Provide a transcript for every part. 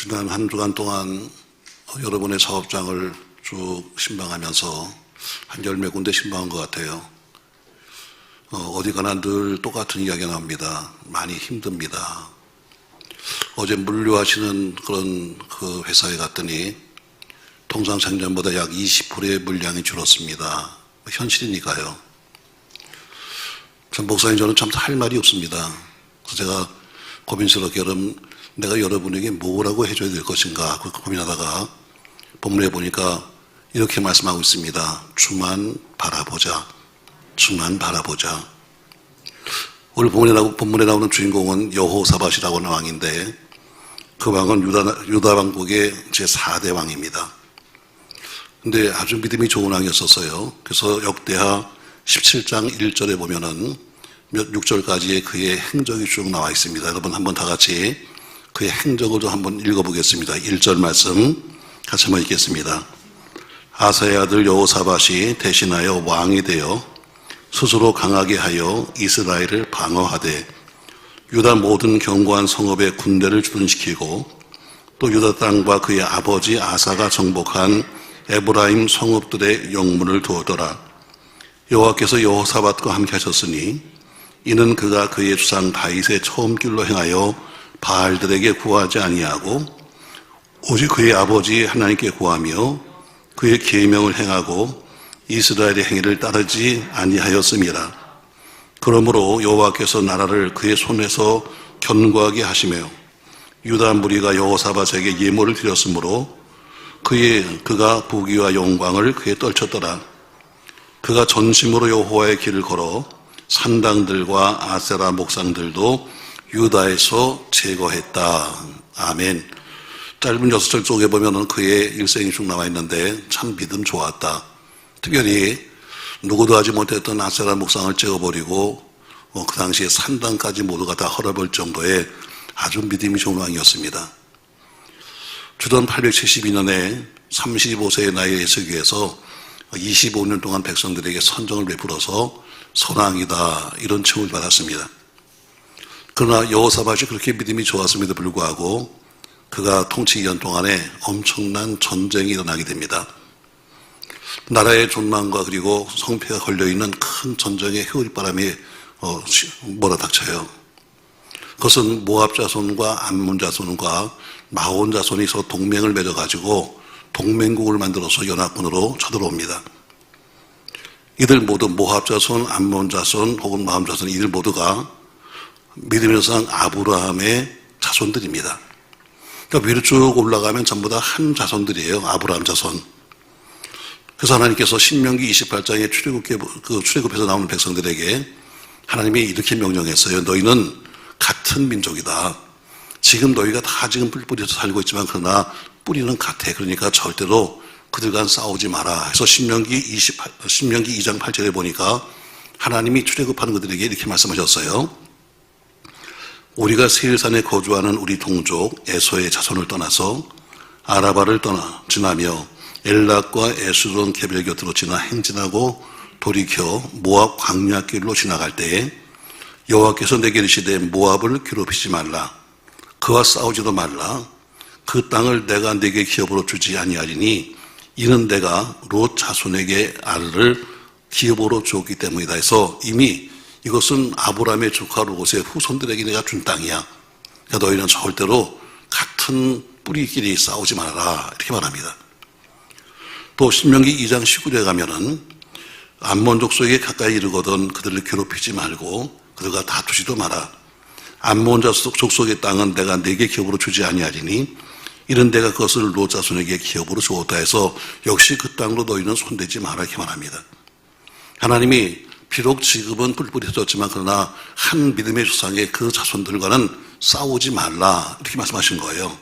지난 한 주간 동안 여러분의 사업장을 쭉 신방하면서 한 10몇 군데 신방한 것 같아요. 어디 가나 늘 똑같은 이야기가 나옵니다. 많이 힘듭니다. 어제 물류하시는 그런 그 회사에 갔더니 통상 생전보다 약 20%의 물량이 줄었습니다. 현실이니까요. 참 목사님, 저는 참 할 말이 없습니다. 그래서 제가 고민스럽게 내가 여러분에게 뭐라고 해줘야 될 것인가 고민하다가 본문에 보니까 이렇게 말씀하고 있습니다. 주만 바라보자. 주만 바라보자. 오늘 본문에 나오는 주인공은 여호사밧이라고 하는 왕인데, 그 왕은 유다 왕국의 제4대 왕입니다. 근데 아주 믿음이 좋은 왕이었었어요. 그래서 역대하 17장 1절에 보면은 6절까지의 그의 행적이 쭉 나와 있습니다. 여러분 한번 다 같이 그의 행적을 좀 한번 읽어보겠습니다. 1절 말씀 같이 한번 읽겠습니다. 아사의 아들 여호사밧이 대신하여 왕이 되어 스스로 강하게 하여 이스라엘을 방어하되 유다 모든 견고한 성읍에 군대를 주둔시키고 또 유다 땅과 그의 아버지 아사가 정복한 에브라임 성읍들의 영문을 두었더라. 여호와께서 여호사밧과 함께 하셨으니 이는 그가 그의 주상 다윗의 처음 길로 행하여 바알들에게 구하지 아니하고 오직 그의 아버지 하나님께 구하며 그의 계명을 행하고 이스라엘의 행위를 따르지 아니하였음이라. 그러므로 여호와께서 나라를 그의 손에서 견고하게 하시며 유다 무리가 여호사밧에게 예물을 드렸으므로 그가 부귀와 영광을 그에 떨쳤더라. 그가 전심으로 여호와의 길을 걸어 산당들과 아세라 목상들도 유다에서 제거했다. 아멘. 짧은 6절 쪽에 보면은 그의 일생이 쭉 나와 있는데 참 믿음 좋았다. 특별히 누구도 하지 못했던 아세라 목상을 제거버리고 그 당시에 산당까지 모두가 다 헐어볼 정도의 아주 믿음이 좋은 왕이었습니다. 주전 872년에 35세의 나이에 예수교에서 25년 동안 백성들에게 선정을 베풀어서 선왕이다 이런 칭을 받았습니다. 그러나 여호사밧이 그렇게 믿음이 좋았음에도 불구하고 그가 통치 기간 동안에 엄청난 전쟁이 일어나게 됩니다. 나라의 존망과 그리고 성패가 걸려있는 큰 전쟁의 효율바람이 몰아닥쳐요. 그것은 모압 자손과 암몬 자손과 마온 자손이 서로 동맹을 맺어가지고 동맹국을 만들어서 연합군으로 쳐들어옵니다. 이들 모두 모압 자손, 암몬 자손 혹은 마온 자손, 이들 모두가 믿음의 조상 아브라함의 자손들입니다. 그러니까 위로 쭉 올라가면 전부 다 한 자손들이에요. 아브라함 자손. 그래서 하나님께서 신명기 28장에 출애굽해서 나오는 백성들에게 하나님이 이렇게 명령했어요. 너희는 같은 민족이다. 지금 너희가 다 지금 뿔뿔이에서 살고 있지만 그러나 뿌리는 같아. 그러니까 절대로 그들과 싸우지 마라. 해서 신명기 2장 8절에 보니까 하나님이 출애굽하는 그들에게 이렇게 말씀하셨어요. 우리가 세일산에 거주하는 우리 동족 에서의 자손을 떠나서 아라바를 지나며 엘락과 에스론 개별 곁으로 지나 행진하고 돌이켜 모압 광야길로 지나갈 때에 여호와께서 내게 이르시되 모압을 괴롭히지 말라. 그와 싸우지도 말라. 그 땅을 내가 네게 기업으로 주지 아니하리니 이는 내가 롯 자손에게 알을 기업으로 주었기 때문이다 해서 이미 이것은 아브라함의 조카 롯의 후손들에게 내가 준 땅이야. 그러니까 너희는 절대로 같은 뿌리끼리 싸우지 말아라 이렇게 말합니다. 또 신명기 2장 19절에 가면은 암몬 족속에게 가까이 이르거든 그들을 괴롭히지 말고 그들과 다투지도 마라. 암몬 족속의 땅은 내가 네게 기업으로 주지 아니하리니 이는 내가 그것을 롯 자손에게 기업으로 주었다 해서 역시 그 땅으로 너희는 손대지 마라 이렇게 말합니다. 하나님이 비록 지금은 뿔뿔이 흩어졌지만 그러나 한 믿음의 조상의 그 자손들과는 싸우지 말라 이렇게 말씀하신 거예요.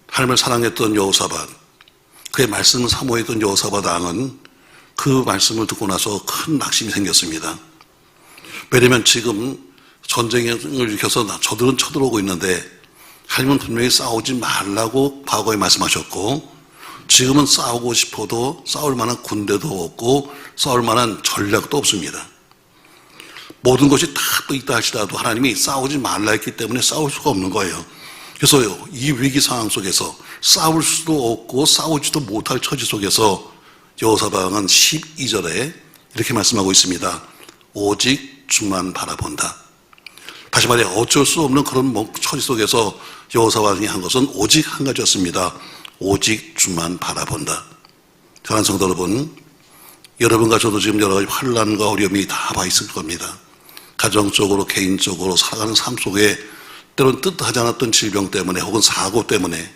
하나님을 사랑했던 여호사밧, 그의 말씀을 사모했던 여호사밧 왕은 그 말씀을 듣고 나서 큰 낙심이 생겼습니다. 왜냐하면 지금 전쟁을 일으켜서 저들은 쳐들어오고 있는데 하나님은 분명히 싸우지 말라고 과거에 말씀하셨고 지금은 싸우고 싶어도 싸울 만한 군대도 없고 싸울 만한 전략도 없습니다. 모든 것이 다 또 있다 할지라도 하나님이 싸우지 말라 했기 때문에 싸울 수가 없는 거예요. 그래서 이 위기 상황 속에서 싸울 수도 없고 싸우지도 못할 처지 속에서 여호사밧은 12절에 이렇게 말씀하고 있습니다. 오직 주만 바라본다. 다시 말해 어쩔 수 없는 그런 처지 속에서 여호사밧이 한 것은 오직 한 가지였습니다. 오직 주만 바라본다. 사랑하는 성도 여러분, 여러분과 저도 지금 여러 가지 환난과 어려움이 다 와 있을 겁니다. 가정적으로 개인적으로 살아가는 삶 속에 때로는 뜻하지 않았던 질병 때문에 혹은 사고 때문에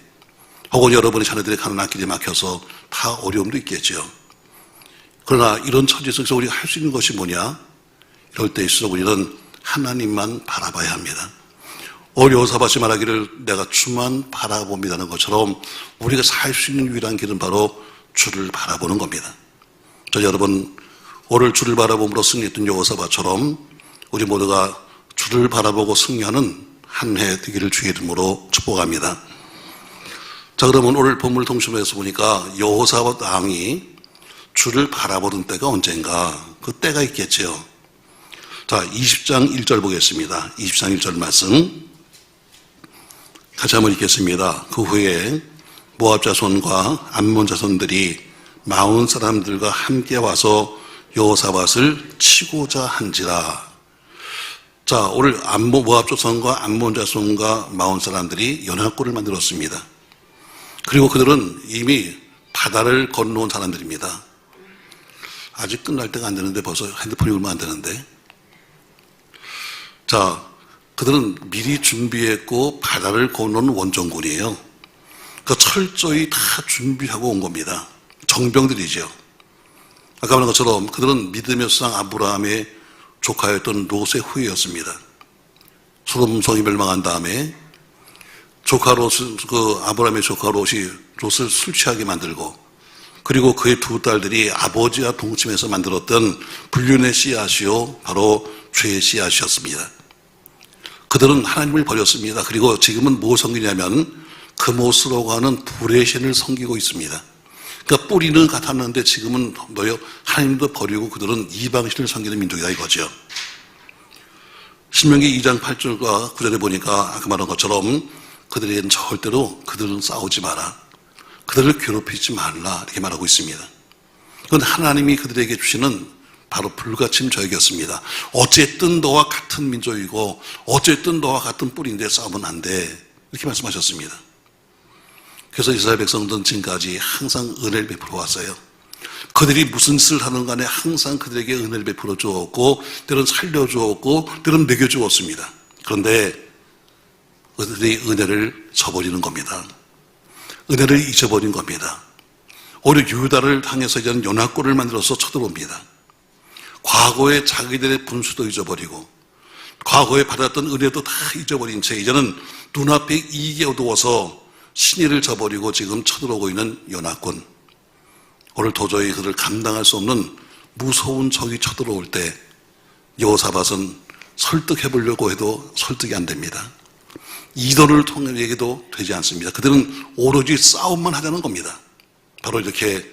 혹은 여러분의 자녀들이 가는 앞길이 막혀서 다 어려움도 있겠죠. 그러나 이런 처지 속에서 우리가 할 수 있는 것이 뭐냐? 이럴 때일수록 우리는 하나님만 바라봐야 합니다. 오늘 여호사밧이 말하기를 내가 주만 바라봅니다는 것처럼 우리가 살 수 있는 유일한 길은 바로 주를 바라보는 겁니다. 저 여러분, 오늘 주를 바라봄으로 승리했던 여호사밧처럼 우리 모두가 주를 바라보고 승리하는 한 해 되기를 주의 이름으로 축복합니다. 자, 그러면 오늘 본문을 통신해서 보니까 여호사밧 왕이 주를 바라보던 때가 언젠가, 그 때가 있겠죠. 자, 20장 1절 보겠습니다. 20장 1절 말씀 같이 한번 읽겠습니다. 그 후에 모압 자손과 암몬 자손들이 마온 사람들과 함께 와서 여호사밧을 치고자 한지라. 자, 오늘 모압 자손과 암몬 자손과 마온 사람들이 연합군을 만들었습니다. 그리고 그들은 이미 바다를 건너온 사람들입니다. 아직 끝날 때가 안 되는데 벌써 핸드폰이 얼마 안 되는데. 자, 그들은 미리 준비했고 바다를 건너온 원정군이에요. 그러니까 철저히 다 준비하고 온 겁니다. 정병들이죠. 아까 말한 것처럼 그들은 믿음의 수상 아브라함의 조카였던 롯의 후예였습니다. 소돔 성이 멸망한 다음에 아브라함의 조카 롯이 롯을 술 취하게 만들고, 그리고 그의 두 딸들이 아버지와 동침해서 만들었던 불륜의 씨앗이요, 바로 죄의 씨앗이었습니다. 그들은 하나님을 버렸습니다. 그리고 지금은 뭐 섬기냐면 금오스라고 하는 불의 신을 섬기고 있습니다. 그러니까 뿌리는 같았는데 지금은 하나님도 버리고 그들은 이방신을 섬기는 민족이다 이거죠. 신명기 2장 8절과 9절에 보니까 아까 말한 것처럼 그들에게는 절대로 그들은 싸우지 마라, 그들을 괴롭히지 말라 이렇게 말하고 있습니다. 그런데 하나님이 그들에게 주시는 바로 불가침 저격이었습니다. 어쨌든 너와 같은 민족이고 어쨌든 너와 같은 뿌리인데 싸우면 안 돼 이렇게 말씀하셨습니다. 그래서 이스라엘 백성들은 지금까지 항상 은혜를 베풀어 왔어요. 그들이 무슨 짓을 하는 간에 항상 그들에게 은혜를 베풀어 주었고 때로는 살려주었고 때로는 먹여주었습니다. 그런데 그들이 은혜를 저버리는 겁니다. 은혜를 잊어버린 겁니다. 오히려 유다를 향해서 이제는 연합군을 만들어서 쳐들어옵니다. 과거에 자기들의 분수도 잊어버리고 과거에 받았던 은혜도 다 잊어버린 채 이제는 눈앞에 이익이 어두워서 신의를 저버리고 지금 쳐들어오고 있는 연합군. 오늘 도저히 그를 감당할 수 없는 무서운 적이 쳐들어올 때 여호사밧은 설득해보려고 해도 설득이 안 됩니다. 이도를 통해 얘기도 되지 않습니다. 그들은 오로지 싸움만 하자는 겁니다. 바로 이렇게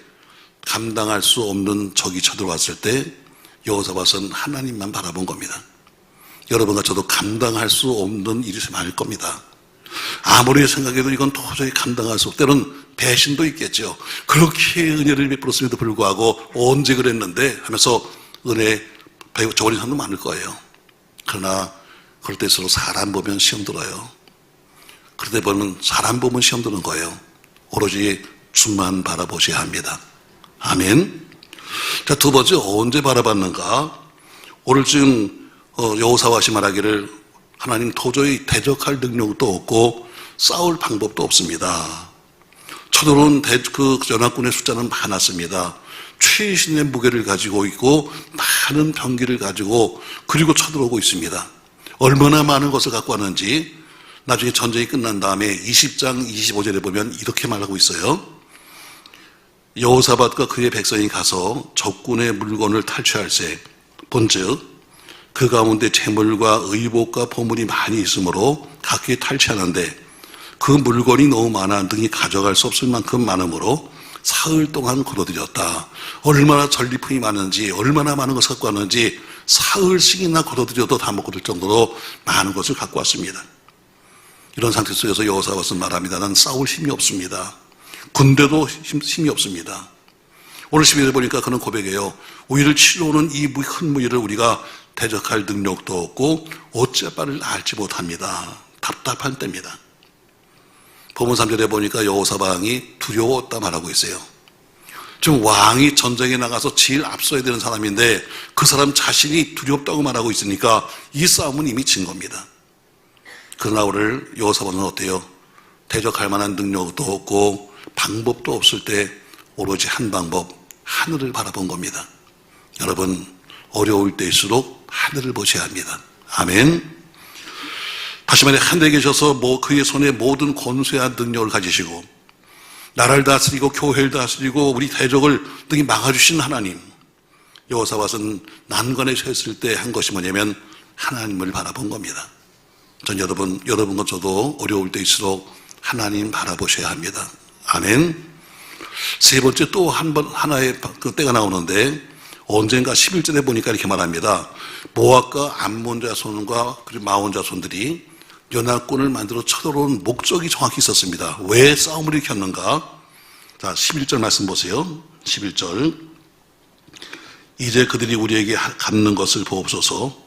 감당할 수 없는 적이 쳐들어왔을 때 여호사밧은 하나님만 바라본 겁니다. 여러분과 저도 감당할 수 없는 일이 많을 겁니다. 아무리 생각해도 이건 도저히 감당할 수 없고 때로는 배신도 있겠죠. 그렇게 은혜를 베풀었음에도 불구하고 언제 그랬는데 하면서 은혜 저버린 사람도 많을 거예요. 그러나 그럴 때일수록 사람 보면 시험 들어요. 그럴 때 보면 사람 보면 시험 드는 거예요. 오로지 주만 바라보셔야 합니다. 아멘. 자, 두 번째, 언제 바라봤는가? 오늘 지금 여호사밧이 말하기를 하나님 도저히 대적할 능력도 없고 싸울 방법도 없습니다. 쳐들어온 그 연합군의 숫자는 많았습니다. 최신의 무게를 가지고 있고 많은 병기를 가지고 그리고 쳐들어오고 있습니다. 얼마나 많은 것을 갖고 왔는지 나중에 전쟁이 끝난 다음에 20장 25절에 보면 이렇게 말하고 있어요. 여호사밧과 그의 백성이 가서 적군의 물건을 탈취할세 본즉 그 가운데 재물과 의복과 보물이 많이 있으므로 각기 탈취하는데 그 물건이 너무 많아 등이 가져갈 수 없을 만큼 많으므로 사흘 동안 걸어들였다. 얼마나 전리품이 많은지 얼마나 많은 것을 갖고 왔는지 사흘씩이나 걸어들여도 다 먹고 들 정도로 많은 것을 갖고 왔습니다. 이런 상태 속에서 여호사밧은 말합니다. 난 싸울 힘이 없습니다. 군대도 힘이 없습니다. 오늘 12절에 보니까 그는 고백해요. 우리를 치러오는 이 큰 무리를 우리가 대적할 능력도 없고 어찌 바를 알지 못합니다. 답답한 때입니다. 본문 3절에 보니까 여호사밧이 두려웠다 말하고 있어요. 지금 왕이 전쟁에 나가서 제일 앞서야 되는 사람인데 그 사람 자신이 두렵다고 말하고 있으니까 이 싸움은 이미 진 겁니다. 그러나 오늘 여호사밧은 어때요? 대적할 만한 능력도 없고 방법도 없을 때 오로지 한 방법, 하늘을 바라본 겁니다. 여러분, 어려울 때일수록 하늘을 보셔야 합니다. 아멘. 다시 말해 하늘에 계셔서 그의 손에 모든 권세한 능력을 가지시고 나라를 다스리고 교회를 다스리고 우리 대적을 등이 막아주신 하나님. 여호사밧은 난관에 처했을 때 한 것이 뭐냐면 하나님을 바라본 겁니다. 전 여러분과 저도 어려울 때일수록 하나님 바라보셔야 합니다. 아멘. 세 번째 또 하나의 그 때가 나오는데 언젠가 11절에 보니까 이렇게 말합니다. 모압과 암몬 자손과 그리고 마온 자손들이 연합군을 만들어 쳐들어온 목적이 정확히 있었습니다. 왜 싸움을 일으켰는가? 자, 11절 말씀 보세요. 11절. 이제 그들이 우리에게 갚는 것을 보옵소서.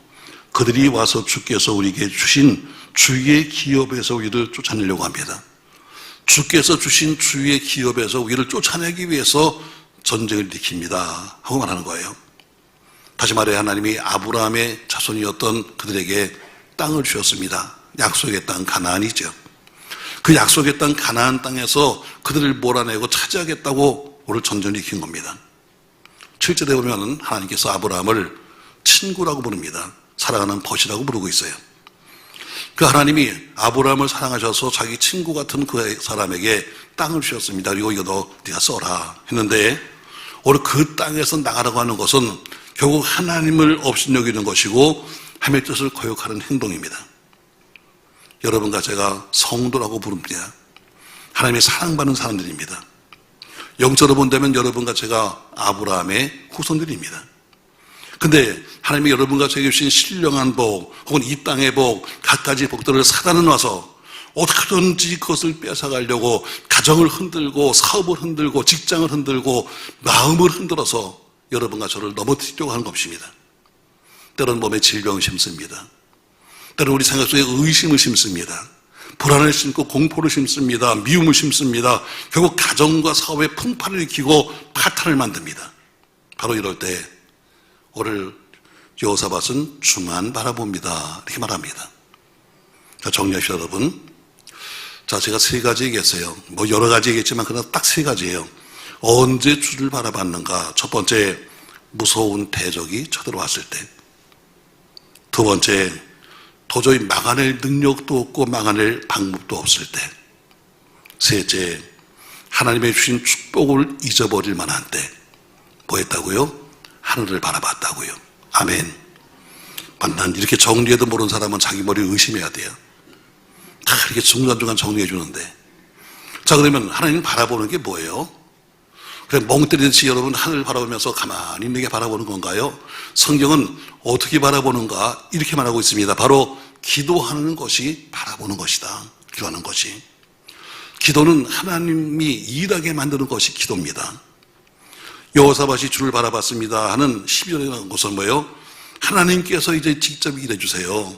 그들이 와서 주께서 우리에게 주신 주의 기업에서 우리를 쫓아내려고 합니다. 주께서 주신 주의 기업에서 우리를 쫓아내기 위해서 전쟁을 일으킵니다 하고 말하는 거예요. 다시 말해 하나님이 아브라함의 자손이었던 그들에게 땅을 주셨습니다. 약속의 땅 가나안이죠. 그 약속의 땅 가나안 땅에서 그들을 몰아내고 차지하겠다고 오늘 전쟁을 일으킨 겁니다. 7절에 보면 하나님께서 아브라함을 친구라고 부릅니다. 사랑하는 벗이라고 부르고 있어요. 그 하나님이 아브라함을 사랑하셔서 자기 친구 같은 그 사람에게 땅을 주셨습니다. 그리고 이거 네가 써라 했는데 오늘 그 땅에서 나가라고 하는 것은 결국 하나님을 업신여기는 것이고 하나님의 뜻을 거역하는 행동입니다. 여러분과 제가 성도라고 부릅니다. 하나님의 사랑받는 사람들입니다. 영적으로 본다면 여러분과 제가 아브라함의 후손들입니다. 근데 하나님이 여러분과 제게 주신 신령한 복 혹은 이 땅의 복 갖가지 복들을 사단은 와서 어떻게든지 그것을 뺏어가려고 가정을 흔들고 사업을 흔들고 직장을 흔들고 마음을 흔들어서 여러분과 저를 넘어뜨리려고 하는 것입니다. 때로는 몸에 질병을 심습니다. 때로는 우리 생각 속에 의심을 심습니다. 불안을 심고 공포를 심습니다. 미움을 심습니다. 결국 가정과 사업에 풍파를 일으키고 파탄을 만듭니다. 바로 이럴 때 오늘 여호사밧은 주만 바라봅니다. 이렇게 말합니다. 자, 정리하시죠, 여러분. 자, 제가 세 가지 얘기했어요. 여러 가지 얘기했지만 그러나 딱 세 가지예요. 언제 주를 바라봤는가? 첫 번째, 무서운 대적이 쳐들어왔을 때. 두 번째, 도저히 막아낼 능력도 없고 막아낼 방법도 없을 때. 셋째, 하나님의 주신 축복을 잊어버릴 만한 때. 뭐 했다고요? 하늘을 바라봤다고요. 아멘. 난 이렇게 정리해도 모르는 사람은 자기 머리 의심해야 돼요. 다 이렇게 중간중간 정리해 주는데. 자, 그러면 하나님 바라보는 게 뭐예요? 그래, 멍 때리듯이 여러분 하늘을 바라보면서 가만히 있는 게 바라보는 건가요? 성경은 어떻게 바라보는가? 이렇게 말하고 있습니다. 바로 기도하는 것이 바라보는 것이다. 기도하는 것이. 기도는 하나님이 일하게 만드는 것이 기도입니다. 여호사밧이 주를 바라봤습니다 하는 12절에 나온 것은 뭐예요? 하나님께서 이제 직접 일해 주세요.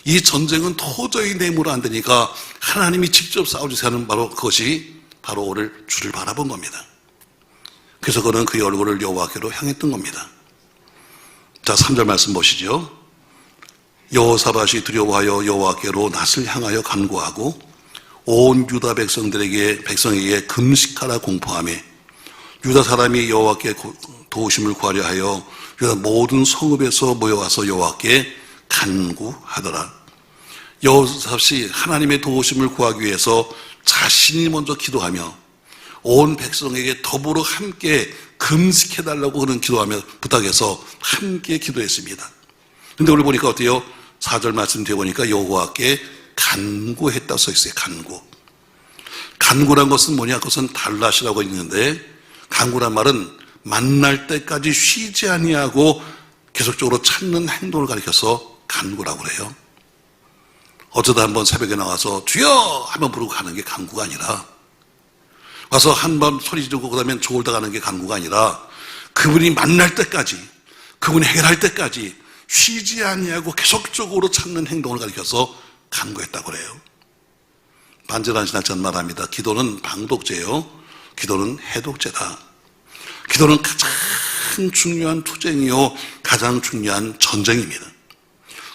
이 전쟁은 도저히 내 힘으로 안 되니까 하나님이 직접 싸워주세요 하는 바로 그것이 바로 오늘 주를 바라본 겁니다. 그래서 그는 그의 얼굴을 여호와께로 향했던 겁니다. 자, 3절 말씀 보시죠. 여호사밧이 두려워하여 여호와께로 낯을 향하여 간구하고 온 유다 백성에게 금식하라 공포하며 유다 사람이 여호와께 도우심을 구하려 하여 유다 모든 성읍에서 모여와서 여호와께 간구하더라. 여호사밧이 하나님의 도우심을 구하기 위해서 자신이 먼저 기도하며 온 백성에게 더불어 함께 금식해달라고 그는 기도하며 부탁해서 함께 기도했습니다. 근데 오늘 보니까 어때요? 4절 말씀 뒤에 보니까 여호와께 간구했다 써 있어요. 간구란 것은 뭐냐? 그것은 달랏이라고 있는데 간구란 말은 만날 때까지 쉬지 아니하고 계속적으로 찾는 행동을 가리켜서 간구라고 그래요. 어쩌다 한번 새벽에 나와서 주여 한번 부르고 가는 게 간구가 아니라, 와서 한번 소리 지르고 그다음에 졸다 가는 게 간구가 아니라, 그분이 만날 때까지, 그분이 해결할 때까지 쉬지 아니하고 계속적으로 찾는 행동을 가리켜서 간구했다고 그래요. 반절한 신학자는 말합니다. 기도는 방독제요, 기도는 해독제다. 기도는 가장 중요한 투쟁이요, 가장 중요한 전쟁입니다.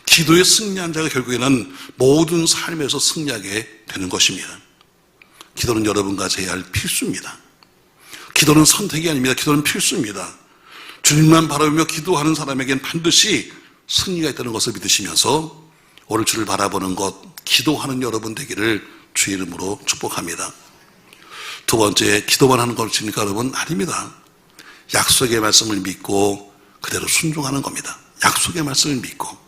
기도에 승리한 자가 결국에는 모든 삶에서 승리하게 되는 것입니다. 기도는 여러분과 제야 할 필수입니다. 기도는 선택이 아닙니다. 기도는 필수입니다. 주님만 바라보며 기도하는 사람에겐 반드시 승리가 있다는 것을 믿으시면서 오늘 주를 바라보는 것, 기도하는 여러분 되기를 주의 이름으로 축복합니다. 두 번째, 기도만 하는 것입니까 여러분? 아닙니다. 약속의 말씀을 믿고 그대로 순종하는 겁니다. 약속의 말씀을 믿고.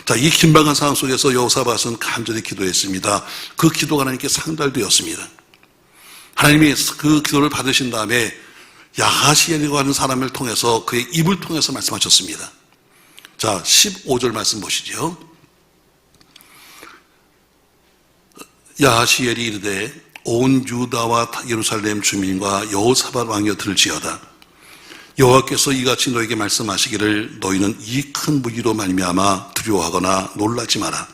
자, 이 긴박한 상황 속에서 여호사밧은 간절히 기도했습니다. 그 기도가 하나님께 상달되었습니다. 하나님이 그 기도를 받으신 다음에 야하시엘이라고 하는 사람을 통해서, 그의 입을 통해서 말씀하셨습니다. 자, 15절 말씀 보시죠. 야하시엘이 이르되 온 유다와 예루살렘 주민과 여호사밧 왕이여 들을지어다. 여호와께서 이같이 너에게 말씀하시기를 너희는 이 큰 무기로 말미암아 두려워하거나 놀라지 마라.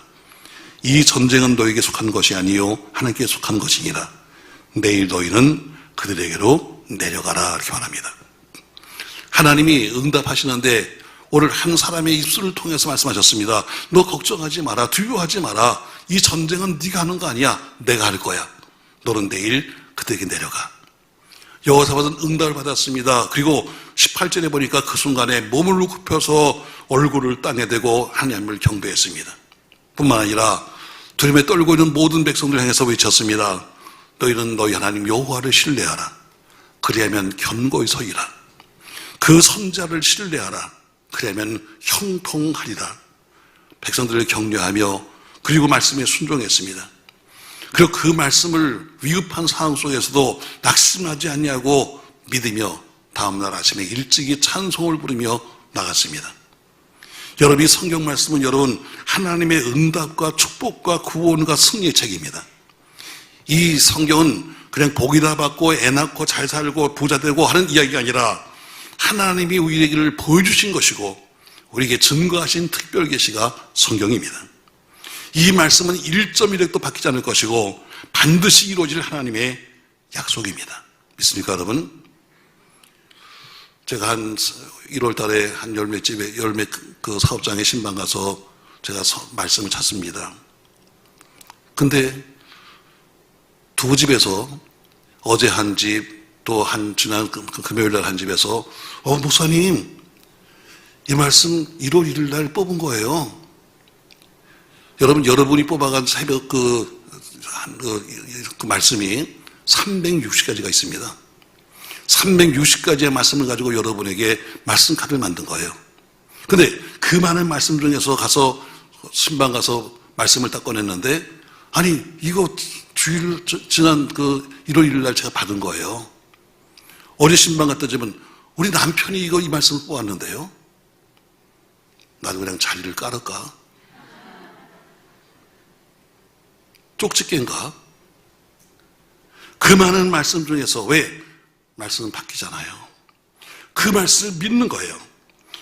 이 전쟁은 너에게 속한 것이 아니요 하나님께 속한 것이니라. 내일 너희는 그들에게로 내려가라. 이렇게 말합니다. 하나님이 응답하시는데 오늘 한 사람의 입술을 통해서 말씀하셨습니다. 너 걱정하지 마라. 두려워하지 마라. 이 전쟁은 네가 하는 거 아니야. 내가 할 거야. 너는 내일 그들에게 내려가. 여호사밧은 응답을 받았습니다. 그리고 18절에 보니까 그 순간에 몸을 굽혀서 얼굴을 땅에 대고 하나님을 경배했습니다. 뿐만 아니라 두려움에 떨고 있는 모든 백성들을 향해서 외쳤습니다. 너희는 너희 하나님 여호와를 신뢰하라. 그리하면 견고히 서이라. 그 선자를 신뢰하라. 그리하면 형통하리라. 백성들을 격려하며 그리고 말씀에 순종했습니다. 그리고 그 말씀을 위급한 상황 속에서도 낙심하지 않냐고 믿으며 다음날 아침에 일찍이 찬송을 부르며 나갔습니다. 여러분, 이 성경 말씀은 여러분 하나님의 응답과 축복과 구원과 승리의 책입니다. 이 성경은 그냥 복이다 받고 애 낳고 잘 살고 부자 되고 하는 이야기가 아니라 하나님이 우리에게 보여주신 것이고 우리에게 증거하신 특별 계시가 성경입니다. 이 말씀은 1.1획도 바뀌지 않을 것이고 반드시 이루어질 하나님의 약속입니다. 믿습니까 여러분? 제가 한 1월 달에 한 열몇 그 사업장에 신방 가서 제가 말씀을 찾습니다. 근데 두 집에서 어제 한 집, 또 지난 금요일 날 한 집에서 목사님 이 말씀 1월 1일 날 뽑은 거예요. 여러분, 여러분이 뽑아간 새벽 그 말씀이 360가지가 있습니다. 360가지의 말씀을 가지고 여러분에게 말씀 카드를 만든 거예요. 근데 그 많은 말씀 중에서 가서 신방 가서 말씀을 딱 꺼냈는데, 아니 이거 주일 지난 그 1월 1일 날 제가 받은 거예요. 어제 신방 갔다 집은 우리 남편이 이 말씀을 뽑았는데요. 나도 그냥 자리를 깔을까? 쪽집게인가? 그 많은 말씀 중에서 왜? 말씀은 바뀌잖아요. 그 말씀을 믿는 거예요.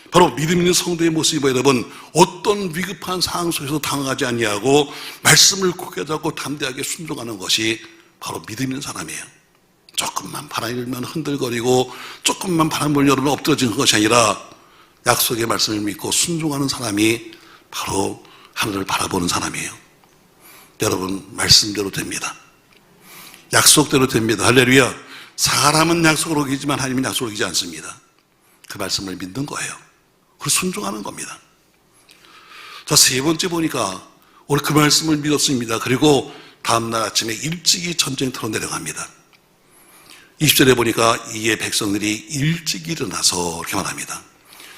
바로 믿음 있는 성도의 모습이 여러분, 어떤 위급한 상황 속에서 당황하지 아니하고 말씀을 굳게 잡고 담대하게 순종하는 것이 바로 믿음 있는 사람이에요. 조금만 바람이 불면 흔들거리고 조금만 바람 불면 여러분 엎드러지는 것이 아니라 약속의 말씀을 믿고 순종하는 사람이 바로 하늘을 바라보는 사람이에요. 여러분, 말씀대로 됩니다. 약속대로 됩니다. 할렐루야. 사람은 약속을 어기지만 하나님은 약속을 어기지 않습니다. 그 말씀을 믿는 거예요. 그리고 순종하는 겁니다. 자, 세 번째 보니까 오늘 그 말씀을 믿었습니다. 그리고 다음날 아침에 일찍이 전쟁터로 내려갑니다. 20절에 보니까 이에 백성들이 일찍 일어나서 이렇게 말합니다.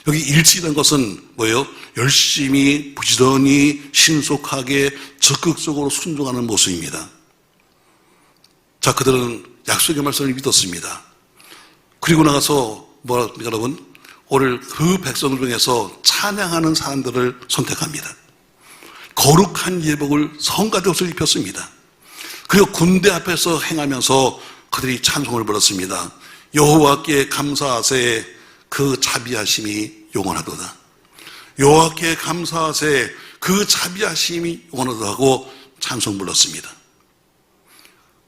여기 일찍이라는 것은 뭐예요? 열심히 부지런히 신속하게 적극적으로 순종하는 모습입니다. 자, 그들은 약속의 말씀을 믿었습니다. 그리고 나가서 뭐랍니까 여러분? 오늘 그 백성들 중에서 찬양하는 사람들을 선택합니다. 거룩한 예복을 성가대 옷을 입혔습니다. 그리고 군대 앞에서 행하면서 그들이 찬송을 불렀습니다. 여호와께 감사하세 그 자비하심이 영원하도다. 여호와께 감사하세 그 자비하심이 영원하도다 하고 찬송 불렀습니다.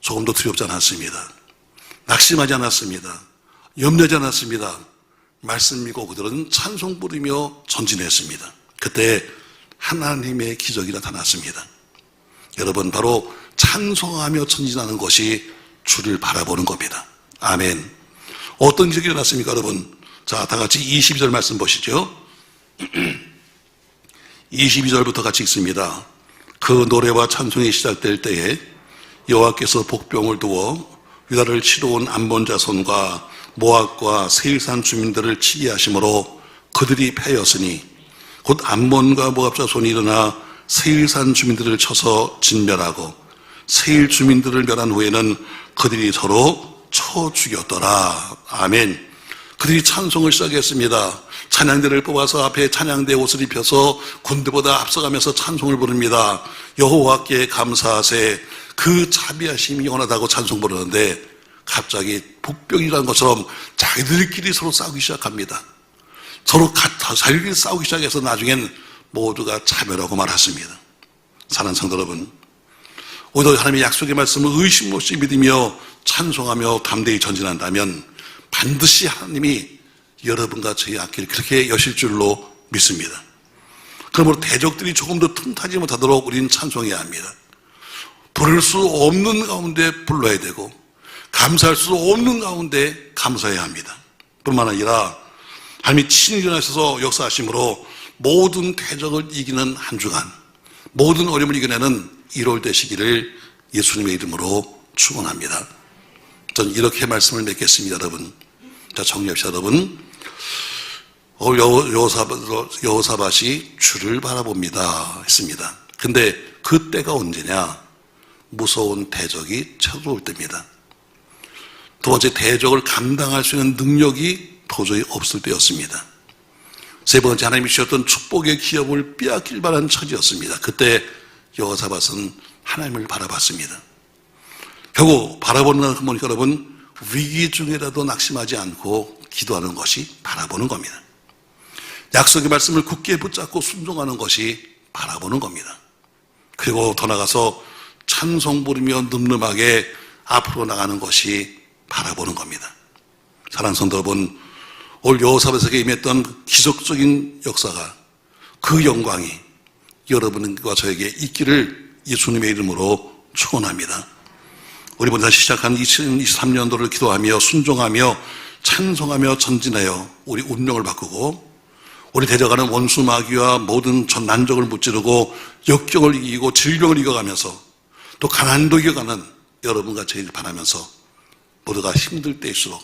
조금도 두렵지 않았습니다. 낙심하지 않았습니다. 염려하지 않았습니다. 말씀 믿고 그들은 찬송 부르며 전진했습니다. 그때 하나님의 기적이 나타났습니다. 여러분, 바로 찬송하며 전진하는 것이 주를 바라보는 겁니다. 아멘. 어떤 기적이 일어났습니까, 여러분? 자, 다 같이 22절 말씀 보시죠. 22절부터 같이 읽습니다. 그 노래와 찬송이 시작될 때에 여호와께서 복병을 두어 유다를 치러 온 암몬 자손과 모압과 세일산 주민들을 치게 하심으로 그들이 패였으니 곧 암몬과 모압 자손이 일어나 세일산 주민들을 쳐서 진멸하고 세일 주민들을 멸한 후에는 그들이 서로 쳐 죽였더라. 아멘. 그들이 찬송을 시작했습니다. 찬양대를 뽑아서 앞에 찬양대 옷을 입혀서 군대보다 앞서가면서 찬송을 부릅니다. 여호와께 감사하세 그 자비하심이 영원하다고 찬송 부르는데 갑자기 복병이라는 것처럼 자기들끼리 서로 싸우기 시작합니다. 서로 자기들끼리 싸우기 시작해서 나중엔 모두가 자멸하고 말았습니다. 사랑하는 성도 여러분, 오히려 하나님의 약속의 말씀을 의심 없이 믿으며 찬송하며 담대히 전진한다면 반드시 하나님이 여러분과 저희 앞길 그렇게 여실 줄로 믿습니다. 그러므로 대적들이 조금도 틈타지 못하도록 우리는 찬송해야 합니다. 부를 수 없는 가운데 불러야 되고 감사할 수 없는 가운데 감사해야 합니다. 뿐만 아니라 하나님이 친히 일어나셔서 역사하심으로 모든 대적을 이기는 한 주간, 모든 어려움을 이겨내는 1월 되시기를 예수님의 이름으로 축원합니다. 저는 이렇게 말씀을 맺겠습니다, 여러분. 자, 정리합시다, 여러분. 여호사밧이 주를 바라봅니다 했습니다. 근데 그 때가 언제냐? 무서운 대적이 쳐들어올 때입니다. 두 번째, 대적을 감당할 수 있는 능력이 도저히 없을 때였습니다. 세 번째, 하나님이 주셨던 축복의 기업을 빼앗길 만한 처지였습니다. 그때 여호사밧은 하나님을 바라봤습니다. 결국 바라보는 거 보니까 여러분, 위기 중에라도 낙심하지 않고 기도하는 것이 바라보는 겁니다. 약속의 말씀을 굳게 붙잡고 순종하는 것이 바라보는 겁니다. 그리고 더 나아가서 찬송 부르며 늠름하게 앞으로 나가는 것이 바라보는 겁니다. 사랑하는 성도 여러분, 올 여호사밧에게 임했던 기적적인 역사가, 그 영광이 여러분과 저에게 있기를 예수님의 이름으로 축원합니다. 우리 모두 다시 시작한 2023년도를 기도하며 순종하며 찬송하며 전진하여 우리 운명을 바꾸고 우리 대적하는 원수 마귀와 모든 전 난적을 무찌르고 역경을 이기고 질병을 이겨가면서 또 가난도 이겨가는 여러분과 저희를 바라면서 모두가 힘들 때일수록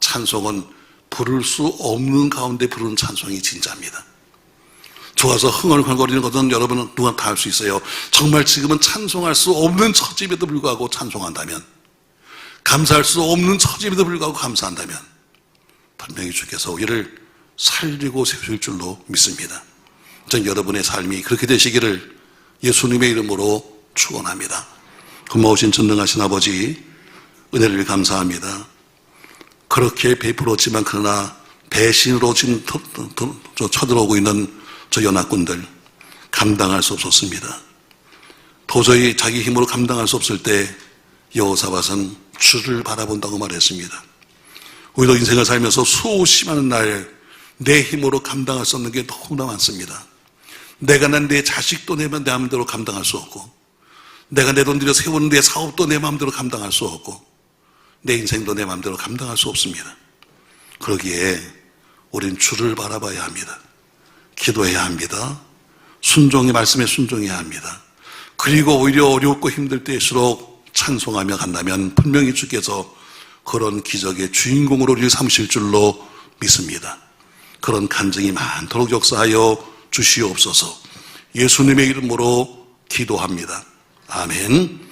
찬송은 부를 수 없는 가운데 부르는 찬송이 진짜입니다. 좋아서 흥얼흥얼거리는 것은 여러분은 누구나 다 할 수 있어요. 정말 지금은 찬송할 수 없는 처지임에도 불구하고 찬송한다면, 감사할 수 없는 처지임에도 불구하고 감사한다면 분명히 주께서 우리를 살리고 세우실 줄로 믿습니다. 전 여러분의 삶이 그렇게 되시기를 예수님의 이름으로 축원합니다. 고마우신 전능하신 아버지, 은혜를 감사합니다. 그렇게 베풀었지만 그러나 배신으로 지금 쳐들어오고 있는 저 연합군들 감당할 수 없었습니다. 도저히 자기 힘으로 감당할 수 없을 때 여호사밧은 주를 바라본다고 말했습니다. 우리도 인생을 살면서 수없이 많은 날 내 힘으로 감당할 수 없는 게 너무나 많습니다. 내가 난 내 자식도 내 마음대로 감당할 수 없고, 내가 내 돈 들여 세우는 내 사업도 내 마음대로 감당할 수 없고, 내 인생도 내 마음대로 감당할 수 없습니다. 그러기에 우린 주를 바라봐야 합니다. 기도해야 합니다. 순종의 말씀에 순종해야 합니다. 그리고 오히려 어렵고 힘들 때일수록 찬송하며 간다면 분명히 주께서 그런 기적의 주인공으로 우리를 삼으실 줄로 믿습니다. 그런 간증이 많도록 역사하여 주시옵소서. 예수님의 이름으로 기도합니다. 아멘.